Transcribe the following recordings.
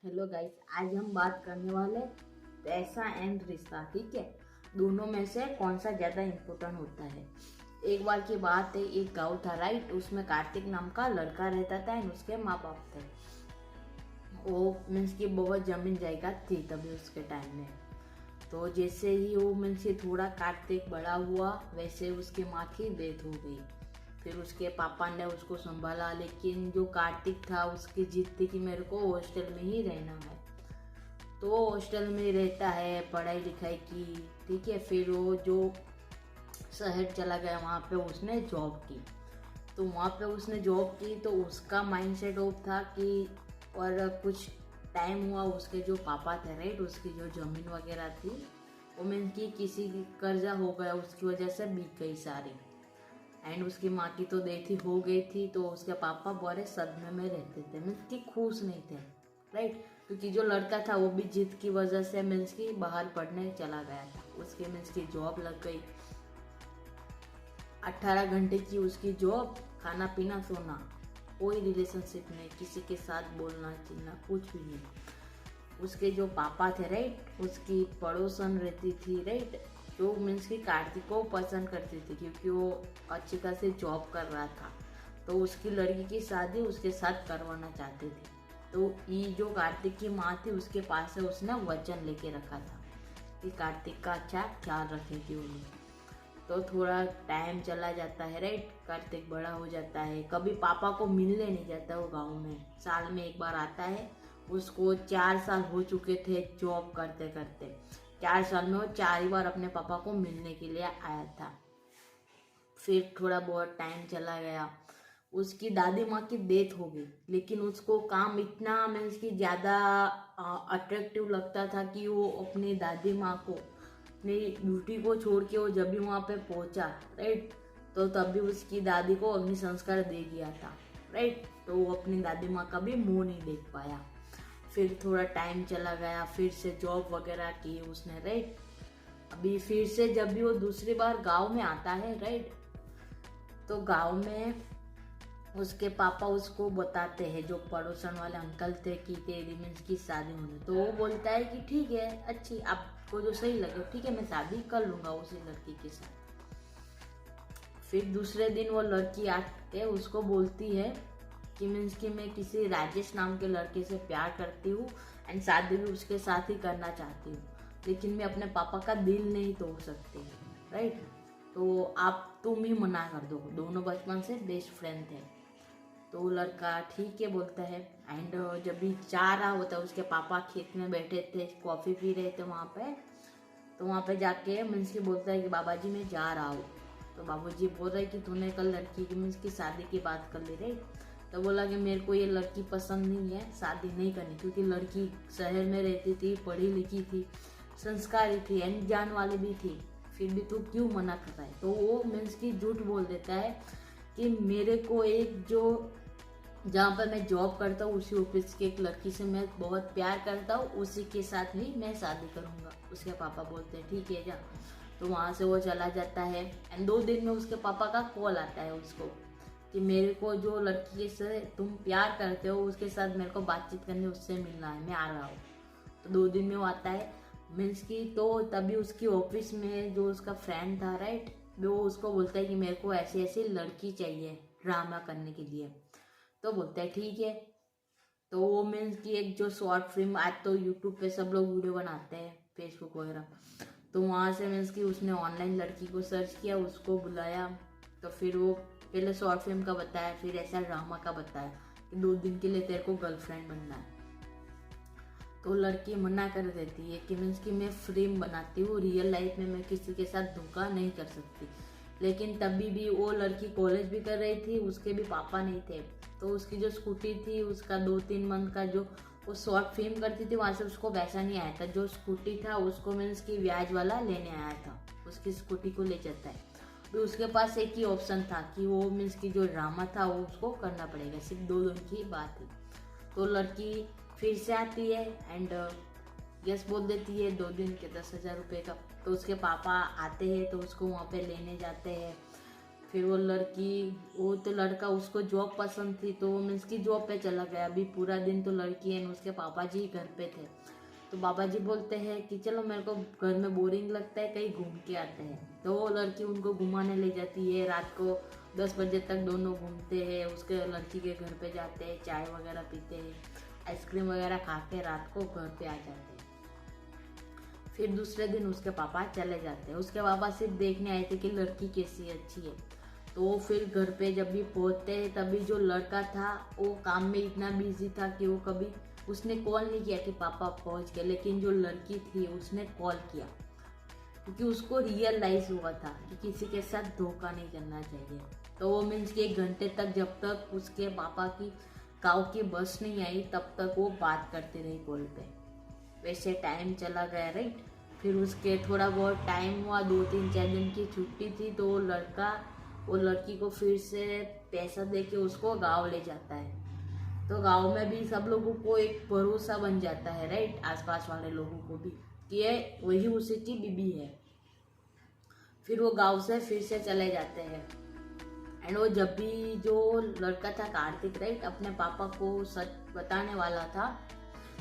Hello guys, आज हम बात करने वाले पैसा एंड रिश्ता। ठीक है, दोनों में से कौन सा ज़्यादा इम्पोर्टेंट होता है। एक बार की बात है, एक गांव था राइट। उसमें कार्तिक नाम का लड़का रहता था एंड उसके माँ बाप थे। वो मीन्स की बहुत जमीन जायदाद थी तभी उसके टाइम में। तो जैसे ही वो मीन्स की थोड़ा कार्तिक बड़ा हुआ वैसे उसकी माँ की डेथ हो गई। फिर उसके पापा ने उसको संभाला, लेकिन जो कार्तिक था उसकी जिद थी कि मेरे को हॉस्टल में ही रहना है। तो वो हॉस्टल में रहता है, पढ़ाई लिखाई की। ठीक है, फिर वो जो शहर चला गया, वहाँ पे उसने जॉब की। तो वहाँ पे उसने जॉब की तो उसका माइंडसेट ऑफ था कि और कुछ टाइम हुआ, उसके जो पापा थे राइट, उसकी जो ज़मीन वगैरह थी वो मीन की किसी की कर्जा हो गया, उसकी वजह से बिक गई सारी। एंड उसकी माँ की तो डेथ ही हो गई थी। तो उसके पापा बड़े सदमे में रहते थे, मीन्स की खुश नहीं थे राइट। क्योंकि जो लड़का था वो भी जिद की वजह से मीन्स की बाहर पढ़ने चला गया था। उसकी मीन्स की जॉब लग गई, 18 घंटे की उसकी जॉब, खाना पीना सोना, कोई रिलेशनशिप नहीं, किसी के साथ बोलना चलना कुछ भी नहीं। उसके जो पापा थे राइट, उसकी पड़ोसन रहती थी राइट, जो मीन्स की कार्तिक को पसंद करती थी क्योंकि वो अच्छी खासी जॉब कर रहा था। तो उसकी लड़की की शादी उसके साथ करवाना चाहते थे। तो ये जो कार्तिक की माँ थी उसके पास से उसने वचन लेके रखा था कि कार्तिक का अच्छा ख्याल रखेगी वो लोग। तो थोड़ा टाइम चला जाता है राइट, कार्तिक बड़ा हो जाता है, कभी पापा को मिलने नहीं जाता वो गाँव में, साल में एक बार आता है। उसको 4 साल हो चुके थे जॉब करते करते। 4 साल में वो 4 ही बार अपने पापा को मिलने के लिए आया था। फिर थोड़ा बहुत टाइम चला गया, उसकी दादी माँ की डेथ हो गई। लेकिन उसको काम इतना मीन्स कि ज़्यादा अट्रैक्टिव लगता था कि वो अपनी दादी माँ को, अपनी ड्यूटी को छोड़ के वो जब भी वहाँ पे पहुँचा राइट, तो तभी उसकी दादी को अग्नि संस्कार दे दिया था राइट। तो वो अपनी दादी माँ का भी मुंह नहीं देख पाया। फिर थोड़ा टाइम चला गया, फिर से जॉब वगैरह की उसने राइट। अभी फिर से जब भी वो दूसरी बार गांव में आता है राइट, तो गांव में उसके पापा उसको बताते हैं, जो पड़ोसन वाले अंकल थे, कि तेरी मीन्स की शादी होने। तो वो बोलता है कि ठीक है, अच्छी आपको जो सही लगे ठीक है, मैं शादी कर लूंगा उसी लड़की के साथ। फिर दूसरे दिन वो लड़की आके उसको बोलती है कि मीन्स कि मैं किसी राजेश नाम के लड़के से प्यार करती हूँ एंड शादी भी उसके साथ ही करना चाहती हूँ, लेकिन मैं अपने पापा का दिल नहीं तोड़ सकती राइट। तो आप तुम ही मना कर दो, दोनों बचपन से बेस्ट फ्रेंड थे। तो वो लड़का ठीक है बोलता है। एंड जब भी चाह रहा होता है, उसके पापा खेत में बैठे थे, कॉफ़ी पी रहे थे वहाँ पे। तो वहाँ पे जाके मीन्स की बोलता है कि बाबा जी मैं जा रहा हूँ। तो बाबूजी बोल रहे कि तूने कल लड़की की मीन्स की शादी की बात कर ली रही। तो बोला कि मेरे को ये लड़की पसंद नहीं है, शादी नहीं करनी, क्योंकि लड़की शहर में रहती थी, पढ़ी लिखी थी, संस्कारी थी एंड जान वाली भी थी, फिर भी तू क्यों मना कर रहा है। तो वो मीन्स की झूठ बोल देता है कि मेरे को एक जो जहाँ पर मैं जॉब करता हूँ उसी ऑफिस की एक लड़की से मैं बहुत प्यार करता हूँ, उसी के साथ ही मैं शादी करूँगा। उसके पापा बोलते हैं ठीक है जा। तो वहाँ से वो चला जाता है एंड 2 दिन में उसके पापा का कॉल आता है उसको कि मेरे को जो लड़की से तुम प्यार करते हो उसके साथ मेरे को बातचीत करनी, उससे मिलना है, मैं आ रहा हूँ। तो 2 दिन में वो आता है मीन्स की। तो तभी उसकी ऑफिस में जो उसका फ्रेंड था राइट, वो उसको बोलता है कि मेरे को ऐसी ऐसी लड़की चाहिए ड्रामा करने के लिए। तो बोलता है ठीक है। तो वो मीन्स की एक जो शॉर्ट फिल्म, आज तो यूट्यूब पे सब लोग वीडियो बनाते हैं, फेसबुक वगैरह। तो वहाँ से मीन्स की उसने ऑनलाइन लड़की को सर्च किया, उसको बुलाया। तो फिर वो पहले शॉर्ट फिल्म का बताया, फिर ऐसा ड्रामा का बताया कि 2 दिन के लिए तेरे को गर्लफ्रेंड बनना है। तो लड़की मना कर देती है कि मीन्स कि मैं फिल्म बनाती हूँ, रियल लाइफ में मैं किसी के साथ धोखा नहीं कर सकती। लेकिन तभी भी वो लड़की कॉलेज भी कर रही थी, उसके भी पापा नहीं थे। तो उसकी जो स्कूटी थी, उसका 2-3 मंथ का जो वो शॉर्ट फिल्म करती थी वहाँ से उसको पैसा नहीं आया था। जो स्कूटी था उसको मीन्स की ब्याज वाला लेने आया था, उसकी स्कूटी को ले जाता है। तो उसके पास एक ही ऑप्शन था कि वो मीन्स की जो ड्रामा था वो उसको करना पड़ेगा, सिर्फ 2 दिन की बात थी। तो लड़की फिर से आती है एंड यस बोल देती है, 2 दिन के 10,000 रुपये का। तो उसके पापा आते हैं तो उसको वहाँ पे लेने जाते हैं। फिर वो तो लड़का उसको जॉब पसंद थी तो मीन्स की जॉब पे चला गया। अभी पूरा दिन तो लड़की एंड उसके पापा जी घर पे थे। तो बाबा जी बोलते हैं कि चलो मेरे को घर में बोरिंग लगता है, कहीं घूम के आते हैं। तो वो लड़की उनको घुमाने ले जाती है। रात को 10 बजे तक दोनों घूमते हैं, उसके लड़की के घर पे जाते हैं, चाय वगैरह पीते हैं, आइसक्रीम वगैरह खा के रात को घर पे आ जाते हैं। फिर दूसरे दिन उसके पापा चले जाते हैं। उसके पापा सिर्फ देखने आए थे कि लड़की कैसी अच्छी है। तो वो फिर घर पे जब भी पहुंचते हैं तभी जो लड़का था वो काम में इतना बिजी था कि वो कभी उसने कॉल नहीं किया कि पापा पहुंच गए। लेकिन जो लड़की थी उसने कॉल किया, क्योंकि उसको रियलाइज हुआ था कि किसी के साथ धोखा नहीं करना चाहिए। तो वो मीन्स कि 1 घंटे तक, जब तक उसके पापा की गाँव की बस नहीं आई तब तक वो बात करते रही कॉल पे। वैसे टाइम चला गया, राइट। फिर उसके थोड़ा बहुत टाइम हुआ, 2-3-4 दिन की छुट्टी थी। तो वो लड़की को फिर से पैसा दे के उसको गाँव ले जाता है। तो गाँव में भी सब लोगों को एक भरोसा बन जाता है, राइट, आसपास वाले लोगों को भी, कि ये वही उसी की बीबी है। फिर वो गाँव से फिर से चले जाते हैं। एंड वो जब भी जो लड़का था कार्तिक, राइट, अपने पापा को सच बताने वाला था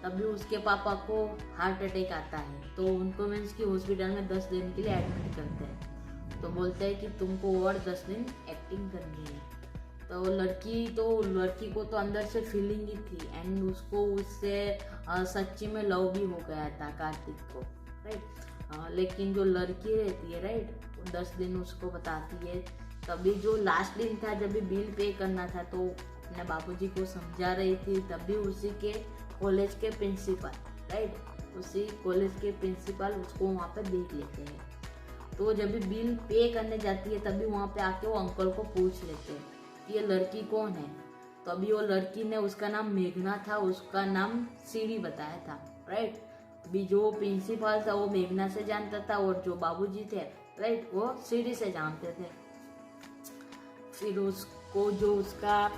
तभी उसके पापा को हार्ट अटैक आता है। तो उनको मीन्स कि हॉस्पिटल में 10 दिन के लिए एडमिट करते हैं। तो बोलते हैं कि तुमको और 10 दिन एक्टिंग करनी है। तो लड़की को तो अंदर से फीलिंग ही थी एंड उसको उससे सच्ची में लव भी हो गया था कार्तिक को, राइट। लेकिन जो लड़की रहती है, राइट, वो 10 दिन उसको बताती है। तभी जो लास्ट दिन था जब भी बिल पे करना था तो अपने बाबूजी को समझा रही थी। तभी उसी के कॉलेज के प्रिंसिपल, राइट, उसी कॉलेज के प्रिंसिपल उसको वहाँ पे देख लेते हैं। तो जब भी बिल पे करने जाती है तभी वहाँ पे आके वो अंकल को पूछ लेते हैं कि ये लड़की कौन है। तो अभी वो लड़की ने, उसका नाम मेघना था, उसका नाम सीढ़ी बताया था, राइट। अभी जो प्रिंसिपल था वो मेघना से जानता था और जो बाबूजी थे, राइट, वो सीढ़ी से जानते थे। फिर उसको जो उसका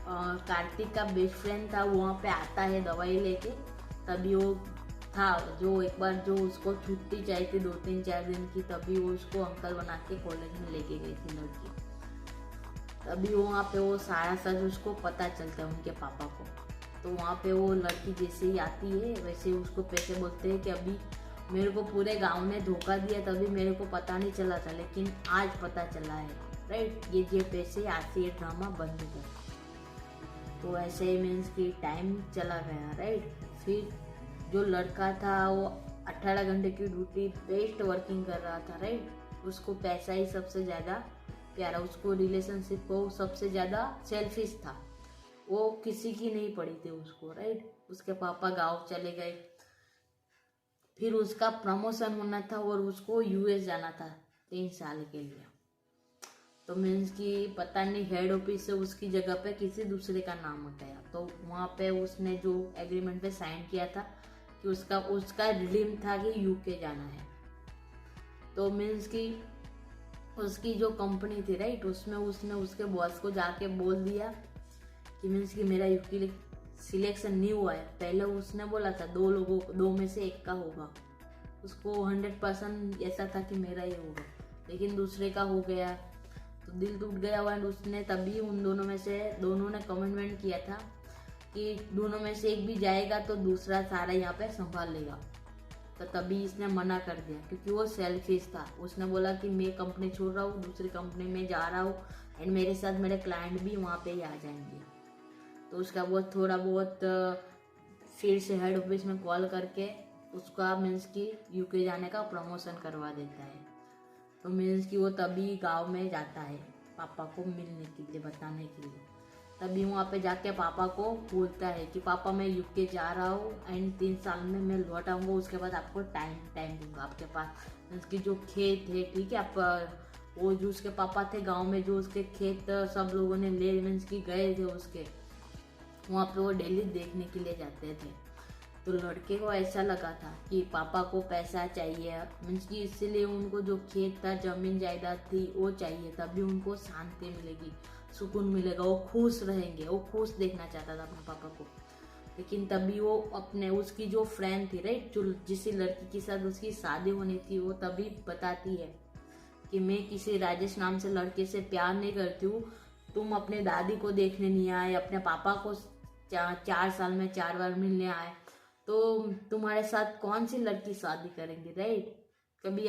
कार्तिक का बेस्ट फ्रेंड था वहाँ पे आता है दवाई लेके। तभी वो था जो एक बार जो उसको छुट्टी चाहिए थी 2-3-4 दिन की, तभी वो उसको अंकल बना के कॉलेज में लेके गई थी लड़की। तभी वहाँ पे वो सारा सच उसको पता चलता है उनके पापा को। तो वहाँ पे वो लड़की जैसे ही आती है वैसे ही उसको पैसे बोलते हैं कि अभी मेरे को पूरे गांव ने धोखा दिया, तभी मेरे को पता नहीं चला था, लेकिन आज पता चला है, राइट। ये पैसे आज से ये ड्रामा बंद कर। तो ऐसे ही मीन्स कि टाइम चला गया, राइट। फिर जो लड़का था वो 18 घंटे की ड्यूटी बेस्ट वर्किंग कर रहा था, राइट। उसको पैसा ही सबसे ज़्यादा प्यारा, उसको रिलेशनशिप को सबसे ज़्यादा सेल्फिश था। वो किसी की नहीं पड़ी थी उसको, राइट। उसके पापा गाँव चले गए। फिर उसका प्रमोशन होना था और उसको यूएस जाना था 3 साल के लिए। तो मीन्स कि पता नहीं हेड ऑफिस से उसकी जगह पे किसी दूसरे का नाम हटाया। तो वहाँ पे उसने जो एग्रीमेंट पे साइन किया था कि उसका ड्रीम था कि यूके जाना है। तो मीन्स कि उसकी जो कंपनी थी, राइट, उसमें उसने उसके बॉस को जाके बोल दिया कि मीन्स कि मेरा यूके सिलेक्शन नहीं हुआ है। पहले उसने बोला था 2 में से एक का होगा, उसको 100% ऐसा था कि मेरा ही होगा, लेकिन दूसरे का हो गया तो दिल टूट गया हुआ। उसने तभी उन दोनों ने कमिटमेंट किया था कि दोनों में से एक भी जाएगा तो दूसरा सारा यहाँ पे संभाल लेगा। तो तभी इसने मना कर दिया क्योंकि वो सेल्फिश था। उसने बोला कि मैं कंपनी छोड़ रहा हूँ, दूसरी कंपनी में जा रहा हूँ एंड मेरे साथ मेरे क्लाइंट भी वहाँ पे ही आ जाएंगे। तो उसका थोड़ा बहुत फिर से हेड ऑफिस में कॉल करके उसका मीन्स कि यूके जाने का प्रमोशन करवा देता है। तो मीन्स कि वो तभी गांव में जाता है पापा को मिलने के लिए, बताने के लिए। तभी वहाँ पे जाके पापा को बोलता है कि पापा मैं यूके जा रहा हूँ एंड 3 साल में मैं लौट आऊँगा, उसके बाद आपको टाइम दूंगा। आपके पास मीन्स कि जो खेत है, ठीक है, आप वो जो उसके पापा थे गाँव में, जो उसके खेत सब लोगों ने ले मीन्स कि गए थे उसके, वहाँ पे वो डेली देखने के लिए जाते थे। तो लड़के को ऐसा लगा था कि पापा को पैसा चाहिए, मीन्स कि इसीलिए उनको जो खेत था, जमीन जायदाद थी, वो चाहिए, तभी उनको शांति मिलेगी, सुकून मिलेगा, वो खुश रहेंगे। वो खुश देखना चाहता था अपने पापा को। लेकिन तभी वो उसकी जो फ्रेंड थी, राइट, जो जिस लड़की के साथ उसकी शादी होनी थी, वो तभी बताती है कि मैं किसी राजेश नाम से लड़के से प्यार नहीं करती हूँ, तुम अपने दादी को देखने नहीं आए, अपने पापा को 4 साल में 4 बार मिलने आए, तो तुम्हारे साथ कौन सी लड़की शादी करेंगी, राइट। कभी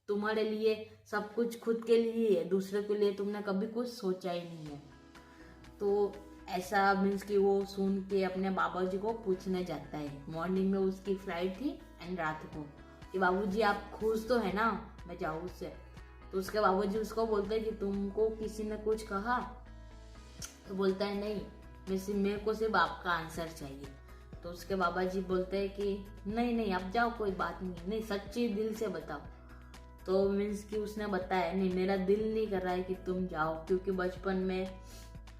तुम्हारे लिए सब कुछ खुद के लिए है, दूसरे के लिए तुमने कभी कुछ सोचा ही नहीं है। तो ऐसा मीन्स कि वो सुन के अपने बाबा जी को पूछने जाता है। मॉर्निंग में उसकी फ्लाइट थी एंड रात को कि बाबूजी आप खुश तो है ना, मैं जाऊँ उससे। तो उसके बाबूजी उसको बोलते हैं कि तुमको किसी ने कुछ कहा, तो बोलता है नहीं, मेरे को सिर्फ आपका आंसर चाहिए। तो उसके बाबा जी बोलते हैं कि नहीं नहीं आप जाओ, कोई बात नहीं, सच्ची दिल से बताओ। तो मीन्स कि उसने बताया नहीं, मेरा दिल नहीं कर रहा है कि तुम जाओ, क्योंकि बचपन में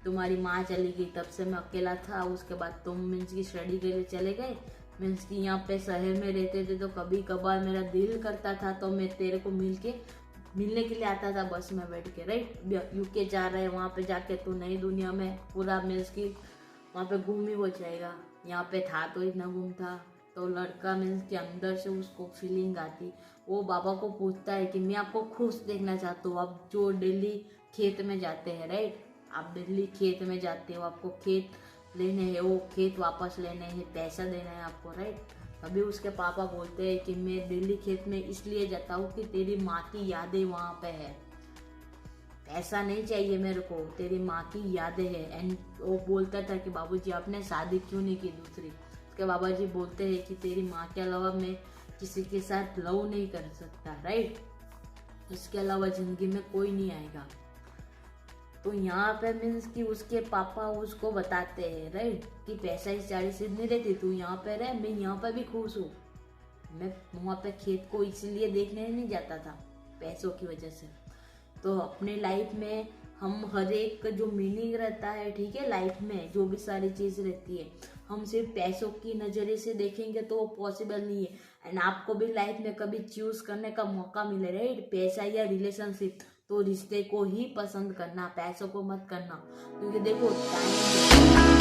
तुम्हारी माँ चली गई, तब से मैं अकेला था। उसके बाद तुम मीन्स की स्टडी के लिए चले गए, मीन्स कि यहाँ पे शहर में रहते थे, तो कभी कभार मेरा दिल करता था तो मैं तेरे को मिलने के लिए आता था बस में बैठ के, राइट। यूके जा रहे हैं, वहाँ पे जाके तू नई दुनिया में पूरा मीन्स की वहाँ पे घूम ही हो जाएगा, यहाँ पे था तो इतना घूमता। तो लड़का मीन्स के अंदर से उसको फीलिंग आती, वो बाबा को पूछता है कि मैं आपको खुश देखना चाहता हूँ। आप जो डेली खेत में जाते हैं, राइट, आप डेली खेत में जाते हो, आपको खेत लेने हैं, वो खेत वापस लेने हैं, पैसा देना है आपको, राइट। अभी उसके पापा बोलते हैं कि मैं दिल्ली खेत में इसलिए जाता हूँ कि तेरी माँ की यादें वहाँ पे है, ऐसा नहीं चाहिए मेरे को, तेरी माँ की यादें है। एंड वो बोलता था कि बाबूजी आपने शादी क्यों नहीं की दूसरी। उसके बाबा जी बोलते हैं कि तेरी माँ के अलावा मैं किसी के साथ लव नहीं कर सकता, राइट, इसके अलावा जिंदगी में कोई नहीं आएगा। तो यहाँ पे मीन्स कि उसके पापा उसको बताते हैं, राइट, कि पैसा इस चाड़ी से नहीं रहती, तू यहाँ पे रह, मैं यहाँ पे भी खुश हूँ। मैं वहाँ पे खेत को इसलिए देखने नहीं जाता था पैसों की वजह से। तो अपने लाइफ में हम हर एक जो मीनिंग रहता है, ठीक है, लाइफ में जो भी सारी चीज रहती है, हम सिर्फ पैसों की नजरिए से देखेंगे तो वो पॉसिबल नहीं है। एंड आपको भी लाइफ में कभी चूज करने का मौका मिले, राइट, पैसा या रिलेशनशिप, तो रिश्ते को ही पसंद करना, पैसों को मत करना। क्योंकि देखो टाइम